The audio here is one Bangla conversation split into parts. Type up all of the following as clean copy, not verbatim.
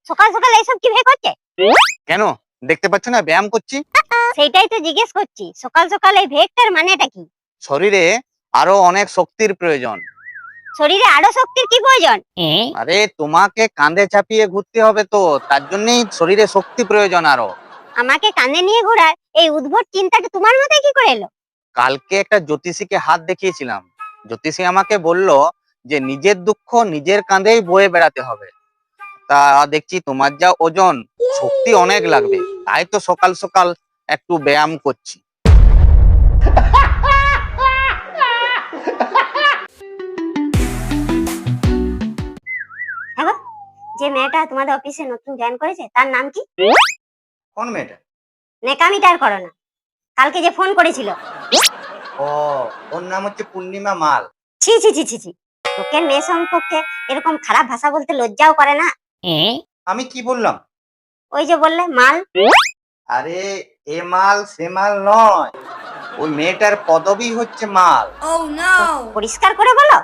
সকাল সকাল এইসব কি ভেবে করছে? কেন দেখতে পাচ্ছ না ব্যায়াম করছি? সেইটাই তো জিজ্ঞেস করছি, সকাল সকাল এই ভেগটার মানেটা কি? শরীরে আরো অনেক শক্তির প্রয়োজন। শরীরে আরো শক্তির কি প্রয়োজন? আরে তোমাকে কাঁধে চাপিয়ে ঘুরতে হবে, তো তার জন্যই শরীরে শক্তি প্রয়োজন আরো। আমাকে কাঁধে নিয়ে ঘোরার এই উদ্ভট চিন্তাটা তোমার মাথায় কি করে এলো? কালকে একটা জ্যোতিষীকে হাত দেখিয়েছিলাম। জ্যোতিষী আমাকে বলল যে নিজের দুঃখ নিজের কাঁধেই বয়ে বেড়াতে হবে। তা দেখছি তোমার যা ওজন, শক্তি অনেক লাগবে, তাই তো সকাল সকাল একটু ব্যায়াম করছি। হ্যাঁ গো, যে মেয়েটা তোমাদের অফিসে নতুন জয়েন করেছে তার নাম কি? কোন মেয়েটা? নেকামিটার করো না, কালকে যে ফোন করেছিল। ও, ওর নাম হচ্ছে পূর্ণিমা মাল। ছি ছি ছি ছি ছি, লোকের মেয়ে সম্পর্কে এরকম খারাপ ভাষা বলতে লজ্জাও করে না? আমি কি বললাম? ওই যে বললে মাল। আরে এ মাল সে মাল নয়, ওই মেয়েটার পদবি হচ্ছে মাল। পরিষ্কার করে বলো।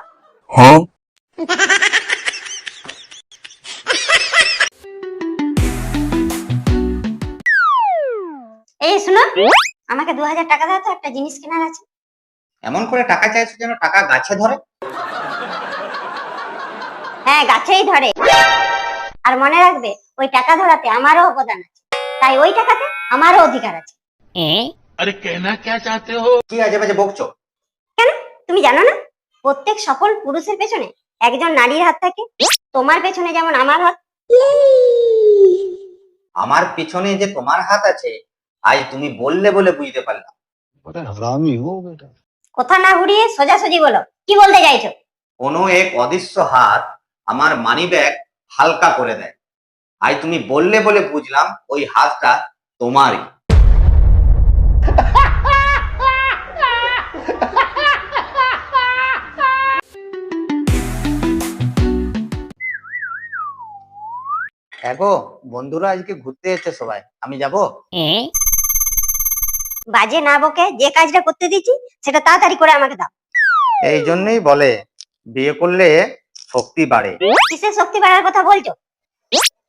এই শুনো, আমাকে 2000 টাকা দাও তো, একটা জিনিস কেনার আছে। এমন করে টাকা চাইছো যেন টাকা গাছে ধরে। হ্যাঁ, গাছেই ধরে। আর মনে রাখবে, ওই টাকা ধরাতে আমারও অবদান আছে, তাই ওই টাকাতে আমারও অধিকার আছে। अरे कहना क्या चाहते हो? কি আজে বাজে বকছো? কেন, তুমি জানো না প্রত্যেক সফল পুরুষের পেছনে একজন নারীর হাত থাকে? তোমার পেছনে যেমন আমার হাত। আমার পিছনে যে তোমার হাত আছে, আজ তুমি বললে বলে বুঝতে পারলাম। बड़ा हरामी हो बेटा। কথা না ঘুরিয়ে সোজাসুজি বলো, কি বলতে চাইছো? কোনো এক অদৃশ্য হাত আমার মানিব্যাগ হালকা করে দেয়। আজ তুমি বললে বলে বুঝলাম ওই হাতটা তোমারই। দেখো বন্ধুরা আজকে ঘুরতে যাচ্ছে সবাই, আমি যাব? বাজে না বকে যে কাজটা করতে দিচ্ছি সেটা তাড়াতাড়ি করে আমাকে দাও। এই জন্যই বলে বিয়ে করলে শক্তি বাড়ে। কিসের শক্তি বাড়ার কথা বলছো?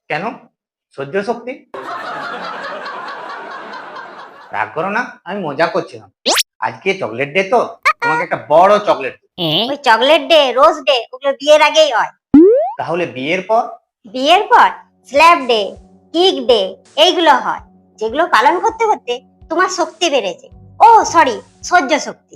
কেন? সহ্য শক্তি। রাগ করো না, আমি মজা করছিলাম। আজকে চকলেট ডে, তো তোমাকে একটা বড় চকলেট। ওই চকলেট ডে, রোজ ডে, ওগুলো বিয়ের আগেই হয়। তাহলে বিয়ের পর? বিয়ের পর স্ল্যাব ডে, কিক ডে, এইগুলো হয়, যেগুলো পালন করতে করতে তোমার শক্তি বেড়েছে। ও সরি, সহ্য শক্তি।